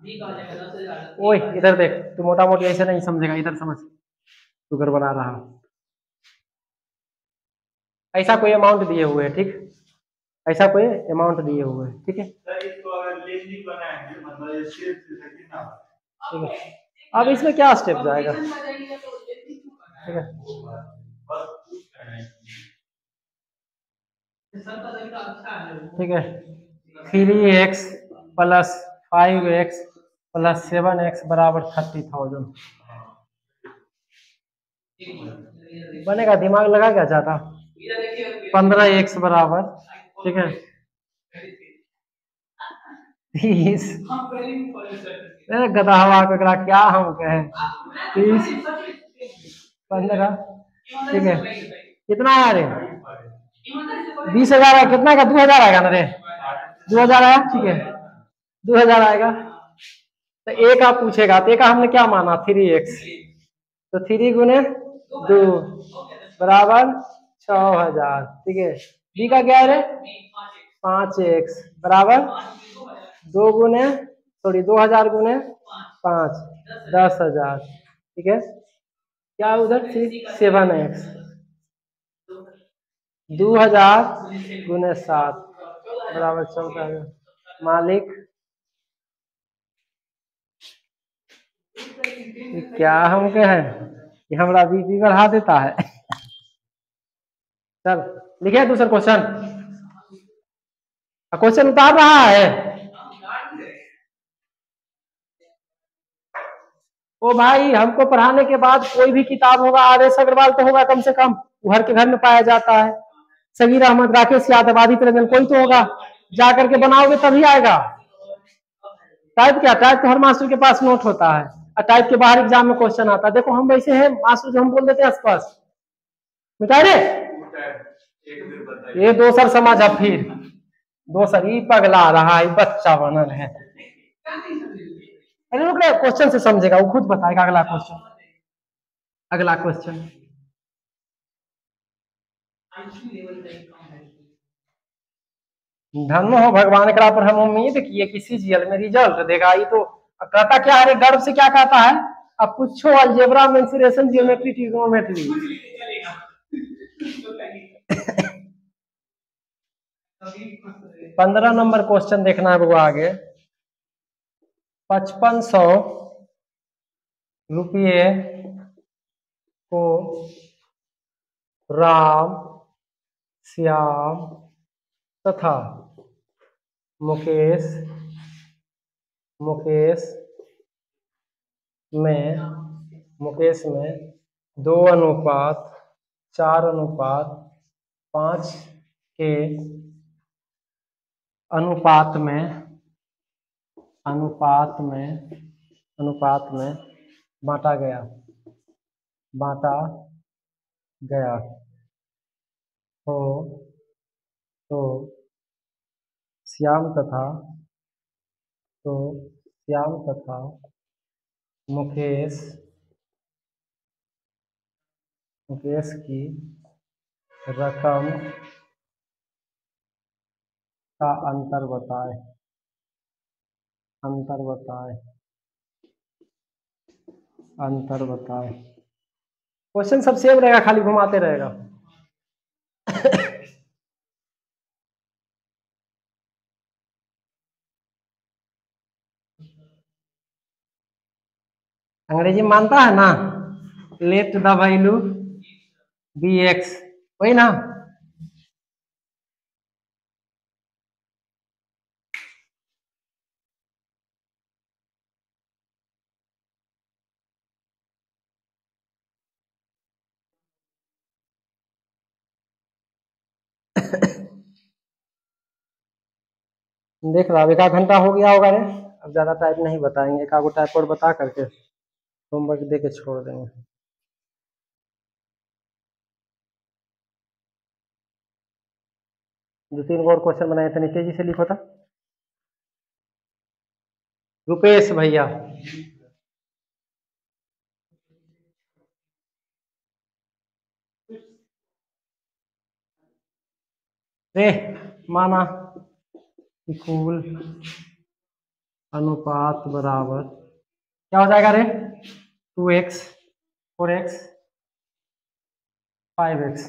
ओए इधर देख, तू मोटा मोटी ऐसे नहीं समझेगा, इधर समझ, तू गड़बड़ा रहा। ऐसा कोई अमाउंट दिए हुए है, ठीक, ऐसा कोई अमाउंट दिए हुए है, ठीक है, ठीक है। अब इसमें क्या स्टेप जाएगा, ठीक है, ठीक है। 3x plus 5x plus 7x बराबर 30,000 बनेगा। दिमाग लगा क्या चाहता, 15x बराबर, ठीक है, 30, गधा हवा ककड़ा क्या हम कहे, 30 15, ठीक है, कितना आया रे, 20,000 है, कितना का 2,000 आएगा ना रे, 2,000 आया, ठीक है, 2,000 आएगा। तो ए का पूछेगा, तो ए का हमने क्या माना 3x, तो 3 गुने 2 बराबर 6,000, ठीक है। बी का क्या है रे, 5x बराबर 2 गुने सॉरी 2,000 गुने 5 10,000, ठीक है। क्या उधर 7x 2,000 गुने 7 बराबर 14,000। मालिक क्या हम कहें कि हमारा बीपी बढ़ा देता है। चल लिखे दूसरा क्वेश्चन, क्वेश्चन उतार रहा है। ओ भाई, हमको पढ़ाने के बाद कोई भी किताब होगा, आर.एस. अग्रवाल तो होगा कम से कम, घर के घर में पाया जाता है, सगीर अहमद, राकेश यादव, आदित्य रंजन, कोई तो होगा, जा करके बनाओगे तभी आएगा। टाइप क्या, टाइप तो हर मास्टर के पास नोट होता है, और टाइप के बाहर एग्जाम में क्वेश्चन आता है। देखो हम वैसे हैं मास्टर जो हम बोल देते हैं आसपास मिटाए रे, ये दोसर समझ, अब फिर दोसर ही पगला रहा है, बच्चा बनल है। अरे रुक रे, क्वेश्चन से समझेगा, वो खुद बताएगा। अगला क्वेश्चन, अगला क्वेश्चन, धन्य हो भगवान करा पर हम उम्मीद किए किसी जीएल में रिजल्ट देगा। ये तो कहता क्या है, गर्व से क्या कहता है, अब पूछो algebra, mensuration, geometry, trigonometry. 15 number question देखना है वो आगे। 5500 रुपये को राम, श्याम तथा मुकेश में 2:4:5 के अनुपात में बांटा गया हो, तो श्याम तथा मुकेश की रकम का अंतर बताए। क्वेश्चन सब सेम रहेगा, खाली घुमाते रहेगा। अंग्रेजी मानता है ना, let the value be X, वही ना। देख रहा, एक आध घंटा हो गया होगा रे, अब ज्यादा टाइप नहीं बताएंगे, एक आगो टाइप और बता करके होमवर्क दे के छोड़ देंगे। दो तीन और क्वेश्चन बनाए थे, तेजी से लिखो था। रुपेश भैया, रे माना कि कुल अनुपात बराबर क्या हो जाएगा रे? 2x 4x 5x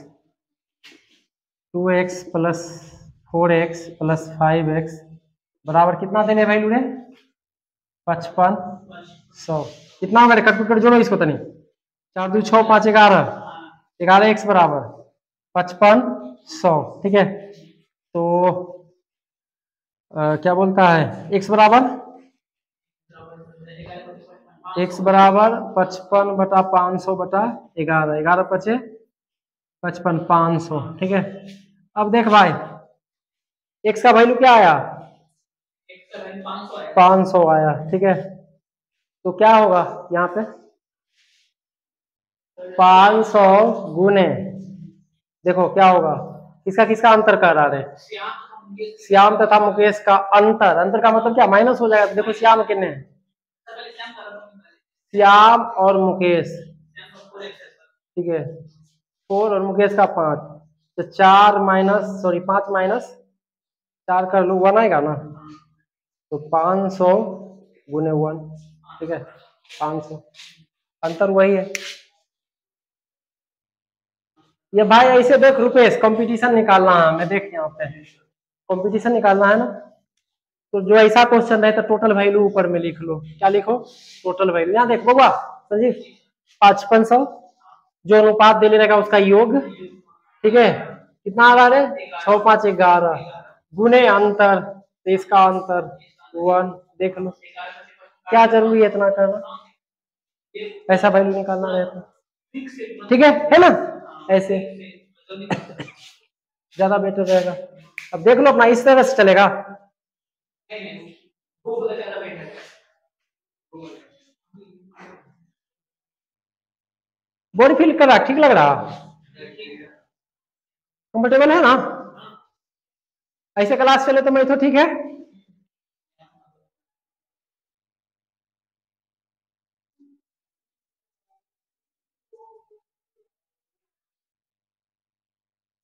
2x plus 4x plus 5x बराबर कितना देने वैल्यू रे? 5500। कितना होगा रे? कट जोड़ो इसको तनी। 4 2 6 5 11 x बराबर 5500। ठीक है, तो क्या बोलता है x बराबर 55/500/11 11 पचे 55 500। ठीक है, अब देख भाई x का वैल्यू क्या आया? 500 आया। ठीक है, तो क्या होगा यहाँ पे? 500 गुने, देखो क्या होगा, किसका किसका अंतर कर रहा है? श्याम तथा मुकेश का अंतर। अंतर का मतलब क्या? माइनस हो जाएगा। देखो श्याम कितने हैं? श्याम और मुकेश, ठीक है, 4 और मुकेश का 5, तो 4 माइनस 5 माइनस 4 कर लो 1 आएगा ना, तो 500 गुने 1। ठीक है, 500, अंतर वही है। ये भाई ऐसे देख रुपेश, कंपटीशन निकालना है हमें। देख यहाँ पे कंपटीशन निकालना है ना, तो जो ऐसा क्वेश्चन रहे तो टोटल वैल्यू ऊपर में लिख लो। क्या लिखो? Total value. यहाँ देखो बाबा संजीव, 5500 जो अनुपात दे रहेगा उसका योग, ठीक है, कितना आ रहा है? 6 5 11 गुने अंतर, तो इसका अंतर 1। देख लो, क्या जरूरी है इतना करना? ऐसा वैल्यू निकालना रहता, ठीक है ना? ऐसे ज्यादा बेटर रहेगा। अब देख लो अपना, इस तरह से चलेगा। बॉडी फील कर रहा, ठीक लग रहा, कंफर्टेबल है ना? ऐसे क्लास चले तो मैं तो ठीक है।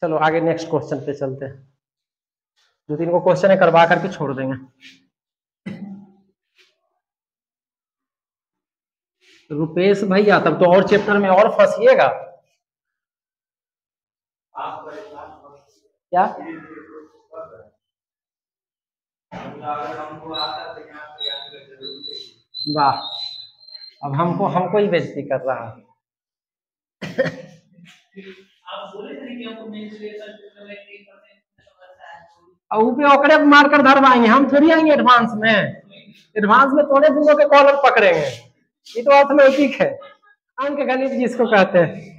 चलो आगे नेक्स्ट क्वेश्चन पे चलते हैं। 2 3 को क्वेश्चन है, करवा करके छोड़ देंगे। रुपेश भैया तब तो और चैप्टर में और फंसिएगा। क्या? वाह, अब हमको हमको ही बेइज्जती कर रहा है। पे ओकरे मारकर धरवाएंगे, हम थोड़ी आएंगे एडवांस में। एडवांस में थोड़े दूंगों के कॉलर पकड़ेंगे। ये तो अर्थमेटिक है, अंक गणित जिसको कहते हैं।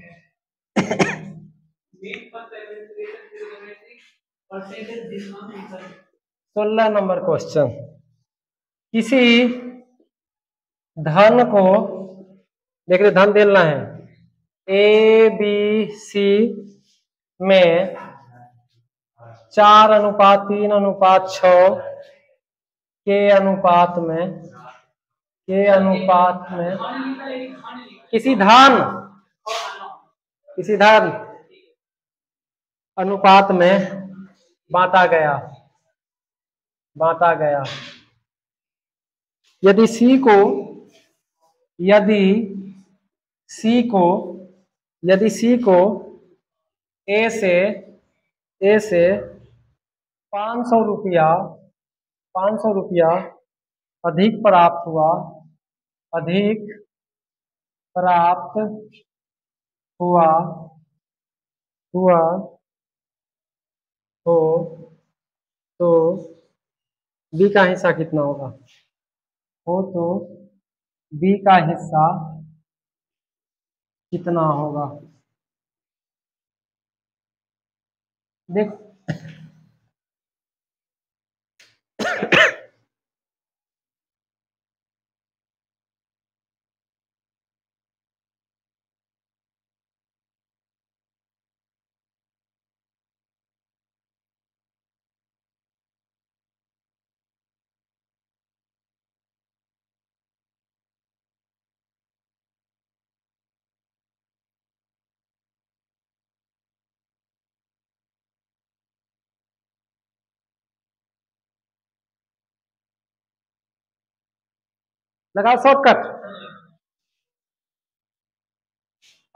16 नंबर क्वेश्चन, किसी धन को, देख रहे धन देना है, ए बी सी में 4:3:6 के अनुपात में किसी धन अनुपात में बांटा गया। यदि सी को ए से 500 रुपया अधिक प्राप्त हुआ हो तो बी का हिस्सा कितना होगा? हो तो बी का हिस्सा कितना होगा? देख लगाओ शॉर्टकट।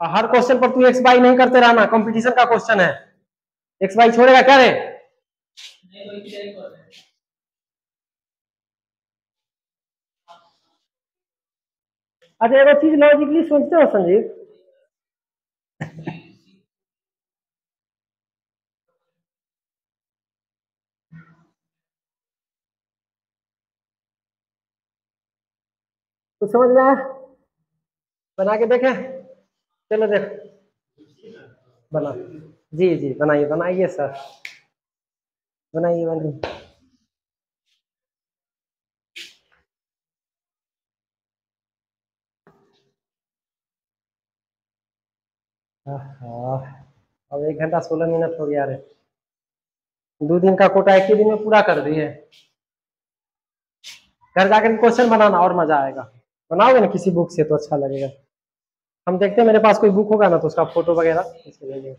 हर क्वेश्चन पर तू एक्स बाई नहीं करते रहना, कंपटीशन का क्वेश्चन है। एक्स बाई छोड़ेगा क्या रे? अच्छा एक चीज लॉजिकली सोचते हो संजीव, तो समझ में आया? बना के देखे? चलो देख, बना। जी जी बनाइए बनाइए सर, बनाइए बनाइए। आहा, अब 1 घंटा 16 मिनट हो गया रे। 2 दिन का कोटा एक ही दिन में पूरा कर दिए। घर जाकर क्वेश्चन बनाना और मजा आएगा। बनाओगे ना किसी बुक से तो अच्छा लगेगा। हम देखते हैं मेरे पास कोई बुक होगा ना तो उसका फोटो वगैरह इसके ले लेंगे।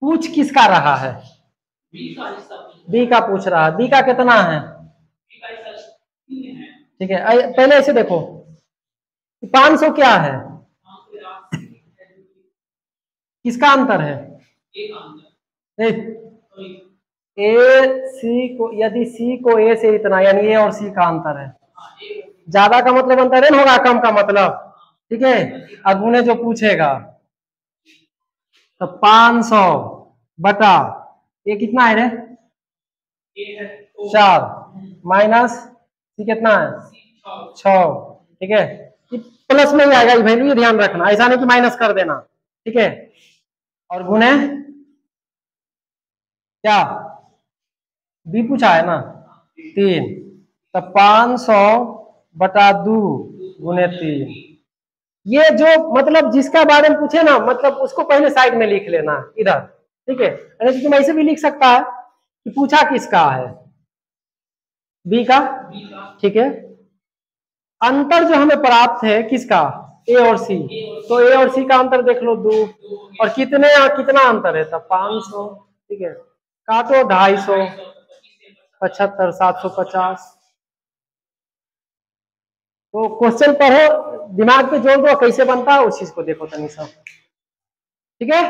पूछ किसका रहा है? बी का पूछ रहा है। बी का कितना है? ठीक है, पहले ऐसे देखो 500 क्या है, किसका अंतर है? ए सी को, यदि सी को ए से इतना, यानी ए और सी का अंतर है। ज्यादा का मतलब अंतर है होगा, कम का मतलब, ठीक है। अगुने जो पूछेगा तो 500 बटा ये कितना है रे? 4 माइनस सी कितना है? 6। ठीक है, प्लस में ही आएगा ये वैल्यू, ये ध्यान रखना, ऐसा नहीं कि माइनस कर देना, ठीक है। और गुने क्या, बी पूछा है ना 3, तो 500 बटा 2 गुने 3। ये जो मतलब जिसका बारे में पूछे ना, मतलब उसको पहले साइड में लिख लेना इधर, ठीक है। अरे तो तुम ऐसे भी लिख सकता है कि पूछा किसका है, बी का, ठीक है। अंतर जो हमें प्राप्त है किसका, ए और सी, तो ए और सी का अंतर देख लो 2, और कितने कितना अंतर है, तब 500, ठीक है। काटो 250, 75, 750। तो क्वेश्चन पढ़ो, दिमाग पे जोड़ दो, कैसे बनता है उस चीज को देखो तनी सा, ठीक है।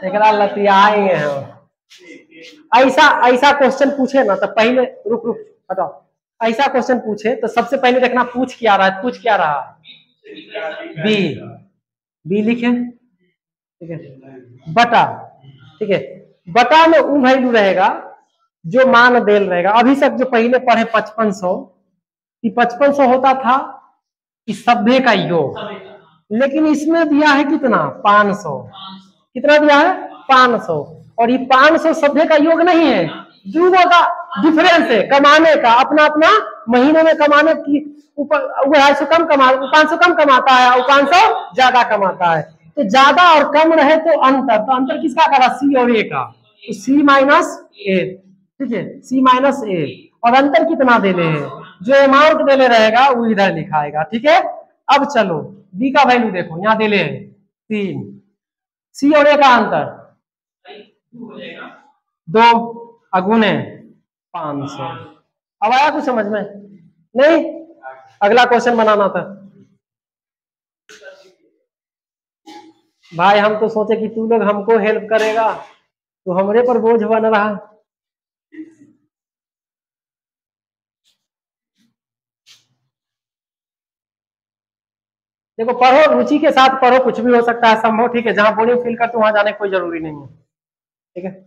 एक लतियाएंगे हम, ऐसा ऐसा क्वेश्चन पूछे ना तो पहले, रुक रुक हटाओ, ऐसा क्वेश्चन पूछे तो सबसे पहले देखना पूछ क्या रहा है, पूछ क्या रहा है, बी, बी लिखे, ठीक है। बटा, ठीक है, बटा में वो वैल्यू रहेगा जो मान देल रहेगा। अभी तक जो पहले पढ़े 5500, कि 5500 होता था इस सभ्य का योग, लेकिन इसमें दिया है कितना 500, कितना दिया है 500, और ये 500 सभ्य का योग नहीं है, दोनों का डिफरेंस है कमाने का, अपना अपना महीने में कमाने की, ऊपर 250 कम कमा, 500 कम कमाता है और 500 ज्यादा कमाता है। तो ज्यादा और कम रहे तो अंतर, तो अंतर किसका करा, सी और ए का, तो सी माइनस ए, ठीक है, सी माइनस ए। और अंतर कितना देने हैं, जो अमाउंट देने रहेगा वो इधर लिखाएगा, ठीक है। अब चलो बी का वैल्यू देखो, यहाँ देले है 3, सी और ए का अंतर 2 अगुने 500। अब आया कुछ समझ में? नहीं, अगला क्वेश्चन बनाना था भाई। हम तो सोचे कि तू लोग हमको हेल्प करेगा, तो हमरे पर बोझ बन रहा। देखो पढ़ो, रुचि के साथ पढ़ो, कुछ भी हो सकता है संभव, ठीक है। जहां बोरिंग फील करते वहां जाने की कोई जरूरी नहीं है, ठीक है।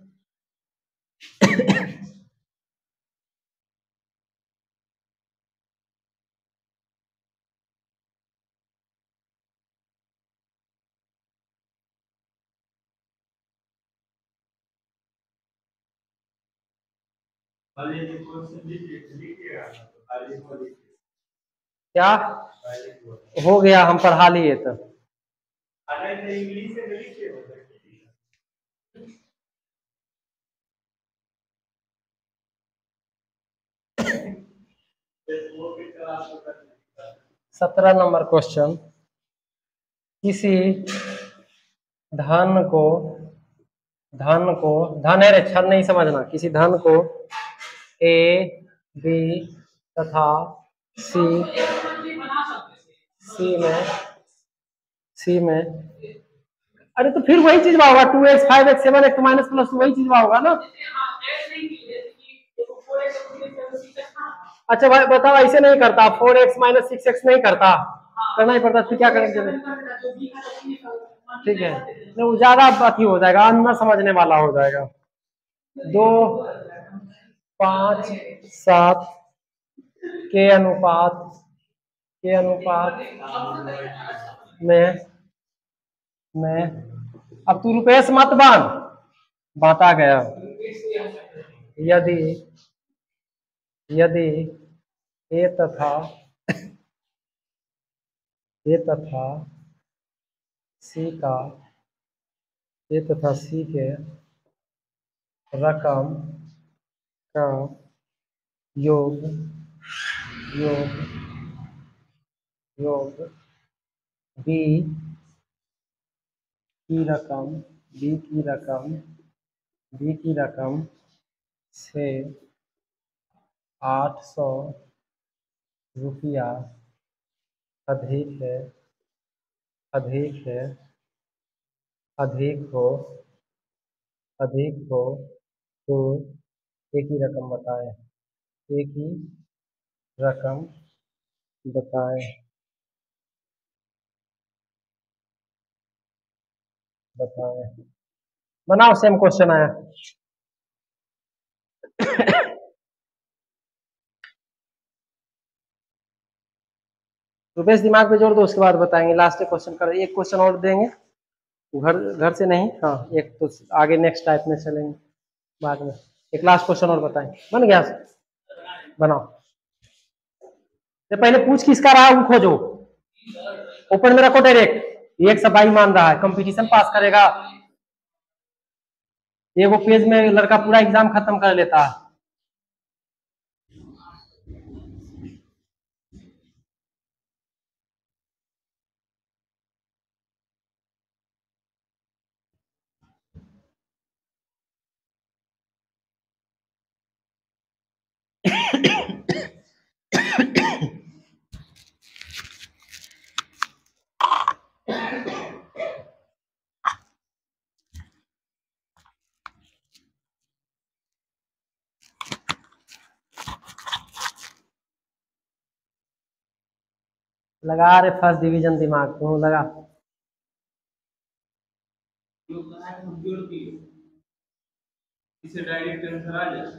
क्या हो गया, हम पढ़ा लिए तो। 17 नंबर क्वेश्चन। किसी धन को धन है रे, छल नहीं समझना, किसी धन को ए बी तथा सी में अरे तो फिर वही चीज होगा 2x 5x 7x minus plus वही चीज होगा ना। अच्छा भाई बताओ, ऐसे नहीं करता 4x माइनस 6x नहीं करता, करना ही पड़ता, फिर क्या करेंगे। ठीक है, तो ज्यादा अति हो जाएगा, अंदर समझने वाला हो जाएगा। 2 5 7 के अनुपात में अब तू रुपये मत बांटा गया। यदि ए तथा सी के रकम का योग बी की रकम से 800 रुपया अधिक हो तो एक ही रकम बताए। बनाओ, सेम क्वेश्चन आया। रुपेश दिमाग पे जोड़ दो, उसके बाद बताएंगे। लास्ट क्वेश्चन कर, एक क्वेश्चन और देंगे, घर से नहीं, हाँ एक तो आगे नेक्स्ट टाइप में चलेंगे बाद में। एक लास्ट क्वेश्चन और बताएंगे। बन गया, बनाओ। तो पहले पूछ किसका रहा वो खोजो, ओपन में रखो डायरेक्ट। एक सफाई मान रहा है, कंपटीशन पास करेगा। ये वो पेज में लड़का पूरा एग्जाम खत्म कर लेता है। लगा रहे फर्स्ट डिवीजन दिमाग तो लगा।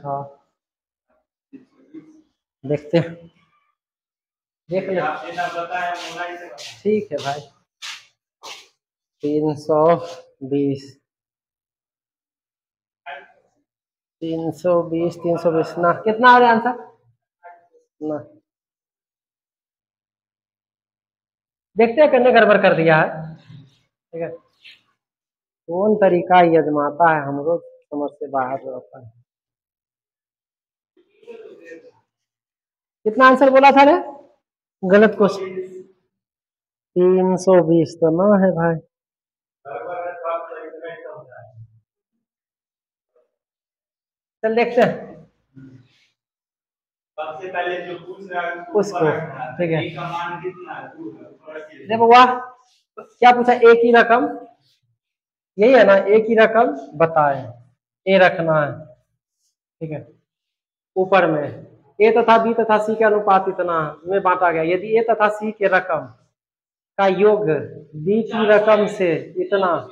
हाँ देखते हैं, देख ले। ठीक है भाई, 320 ना कितना आ रहा है आंसर ना। देखते हैं कितने गड़बड़ कर दिया है। ठीक है, कौन तरीका ये आजमाता है, हम लोग समझ से बाहर रहता है। कितना आंसर बोला था रे, गलत क्वेश्चन। 320 तो ना है भाई। चल देखते हैं सबसे पहले जो पूछ रहा है उसको। ठीक है, देखो वाह क्या पूछा, एक ही रकम, यही है ना, एक ही रकम बताए, ए रखना है। ठीक है, ऊपर में ए तथा बी तथा सी के अनुपात इतना में बांटा गया। यदि ए तथा सी के रकम का योग बी की रकम से इतना,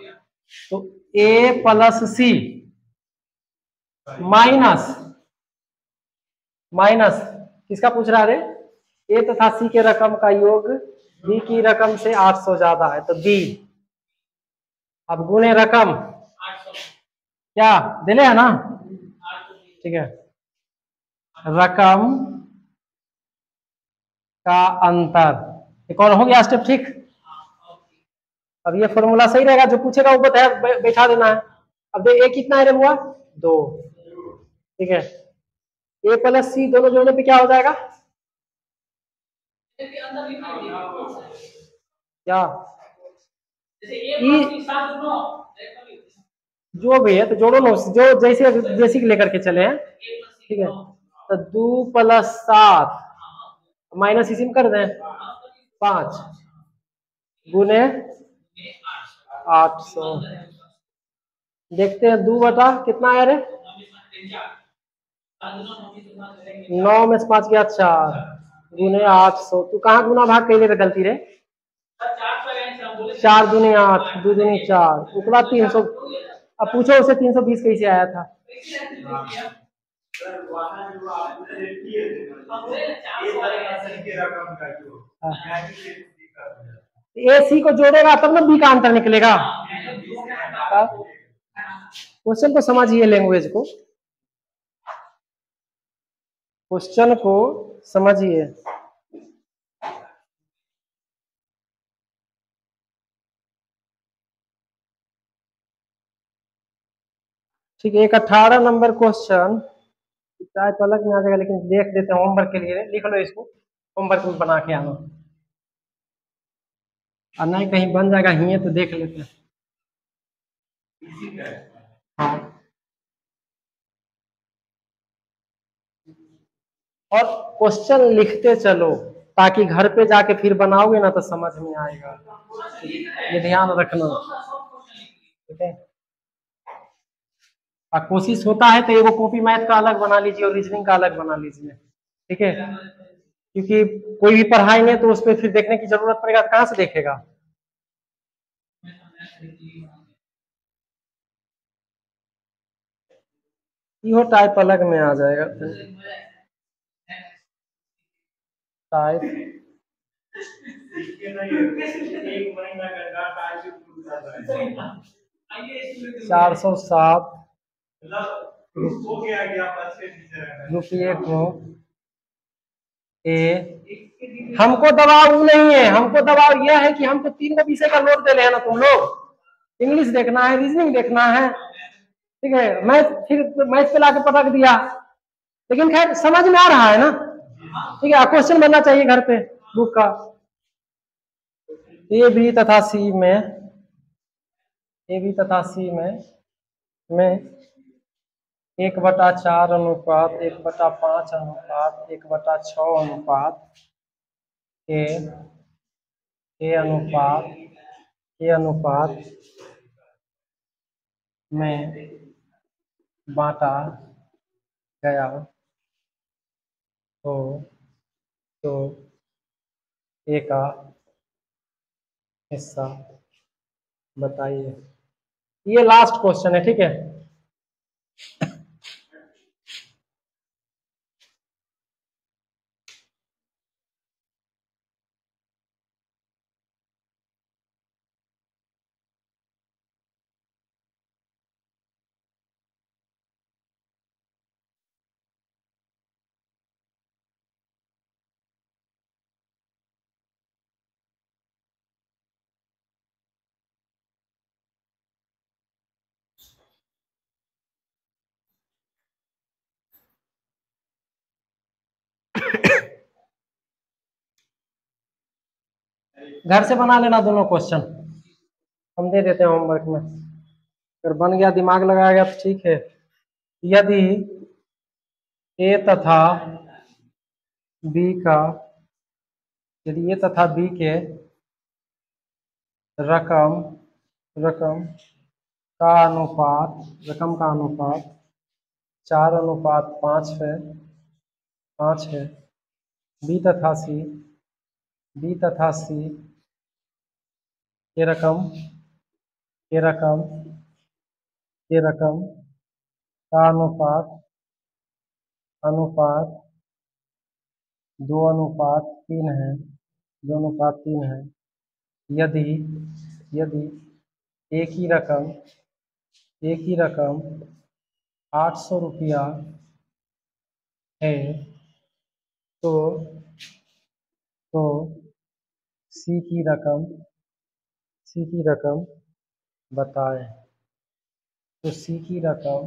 तो ए प्लस सी माइनस किसका पूछ रहा है, ए तथा सी के रकम का योग बी की रकम से 800 ज्यादा है, तो बी। अब गुणे रकम क्या दिले है ना। ठीक है, रकम का अंतर, एक और हो गया स्टेप। ठीक, अब ये फॉर्मूला सही रहेगा, जो पूछेगा वो बताया बैठा देना है। अब ए कितना है रे हुआ 2। ठीक है, ए प्लस सी दोनों जोड़ने पे क्या हो जाएगा क्या ई जो भी है तो जोड़ो ना, जो जैसे बेसिक लेकर के चले हैं, ठीक है। तो 2 + 7 माइनस इसी में कर दें 5 गुने 800। देखते हैं 2 बटा कितना आया रे, 9 में से 5 गया 4 गुने 800। तू कहाँ गुना भाग कही रे गलती रे, 4 दूनी 8 2 दूनी 4 उपला 300। अब पूछो उसे 320 कैसे आया था। ए सी को जोड़ेगा तब ना बी का आंसर निकलेगा। क्वेश्चन को समझिए, लैंग्वेज को, क्वेश्चन को समझिए। ठीक है, एक 18 नंबर क्वेश्चन चाहे तो अलग में आ जाएगा, लेकिन देख देते हैं होमवर्क के लिए। लिख लो इसको, होमवर्क में बना के आना, और नहीं कहीं बन जाएगा ही तो देख लेते हैं। हाँ, और क्वेश्चन लिखते चलो ताकि घर पे जाके फिर बनाओगे ना तो समझ में आएगा, ये ध्यान रखना, ठीक है। और कोशिश होता है तो एगो कॉपी मैथ का अलग बना लीजिए और रीजनिंग का अलग बना लीजिए, ठीक है। क्योंकि कोई भी पढ़ाएंगे तो उस पर फिर देखने की जरूरत पड़ेगा, तो कहाँ से देखेगा। यो टाइप अलग में आ जाएगा, टाइप 407 रुपये को ए। हमको दबाव वो नहीं है, हमको दबाव यह है कि हमको 3 विषय का लोड दे रहे हैं ना तुम लोग। इंग्लिश देखना है, रीजनिंग देखना है, ठीक है। मैथ फिर मैथ पे लाके पटक दिया, लेकिन खैर समझ में आ रहा है ना, ठीक है। क्वेश्चन बनना चाहिए घर पे बुक का। ए बी तथा सी में, ए बी तथा सी में 1/4 अनुपात 1/5 अनुपात 1/6 अनुपात के अनुपात में बांटा गया हो तो ए का हिस्सा बताइए। ये लास्ट क्वेश्चन है, ठीक है। घर से बना लेना दोनों क्वेश्चन, हम दे देते हैं होमवर्क में। अगर बन गया, दिमाग लगाया गया तो ठीक है। यदि ए तथा बी का, यदि ए तथा बी के रकम रकम का अनुपात 4:5 है, 5 है। बी तथा सी के रकम के रकम के रकम का अनुपात 2:3 है, 2:3 है। यदि यदि एक ही रकम 800 रुपया है तो तो सी की रकम बताएं। तो सी की रकम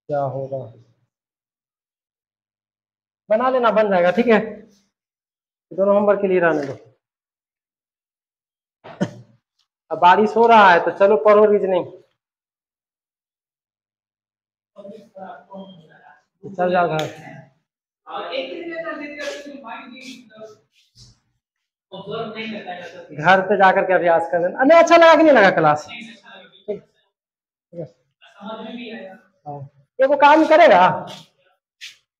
क्या होगा। बना लेना, बन जाएगा, ठीक है। दोनों होमवर्क के लिए रहने दो। अब बारिश हो रहा है तो चलो पढ़ो रीजनिंग। चल जाओ घर। घर पे जाकर के अभ्यास कर लेना। नहीं अच्छा लगा कि नहीं लगा क्लास? ठीक है। हाँ। ये वो काम करेगा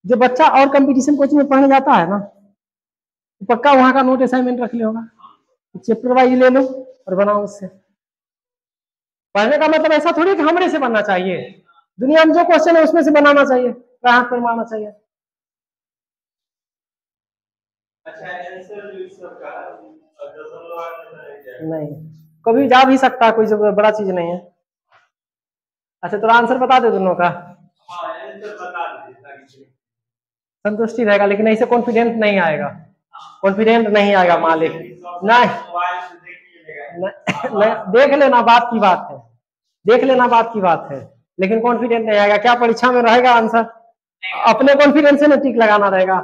जो बच्चा और कंपटीशन कोचिंग में पढ़ने जाता है ना, तो पक्का वहां का नोट असाइनमेंट रख लिया होगा, चैप्टर वाइज ले लो और बनाओ उससे। पढ़ने का मतलब ऐसा थोड़ी कि हमरे से बनना चाहिए, दुनिया में जो क्वेश्चन है उसमें से बनाना चाहिए, हाथ पर मारना चाहिए। नहीं, कभी जा भी सकता है, कोई बड़ा चीज नहीं है। अच्छा तो आंसर बता दे दोनों का, संतुष्टि रहेगा, लेकिन ऐसे कॉन्फिडेंट नहीं आएगा, कॉन्फिडेंट नहीं आएगा मालिक। नहीं, देख लेना बात की बात है, देख लेना बात की बात है, लेकिन कॉन्फिडेंट नहीं आएगा। क्या परीक्षा में रहेगा आंसर? अपने कॉन्फिडेंस से ना टिक लगाना रहेगा।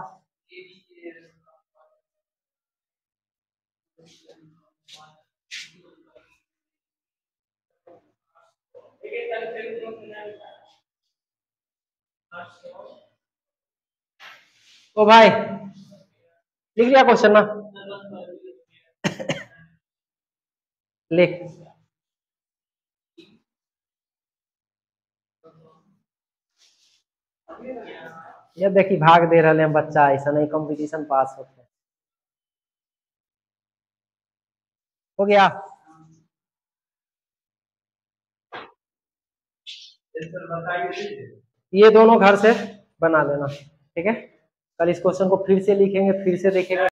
ओ भाई लिख लिया क्वेश्चन ना? लिख। ये देखी भाग दे रहे हैं बच्चा, ऐसा नहीं कंपटीशन पास होते। हो गया? ये दोनों घर से बना लेना, ठीक है। कल इस क्वेश्चन को फिर से लिखेंगे, फिर से देखेंगे।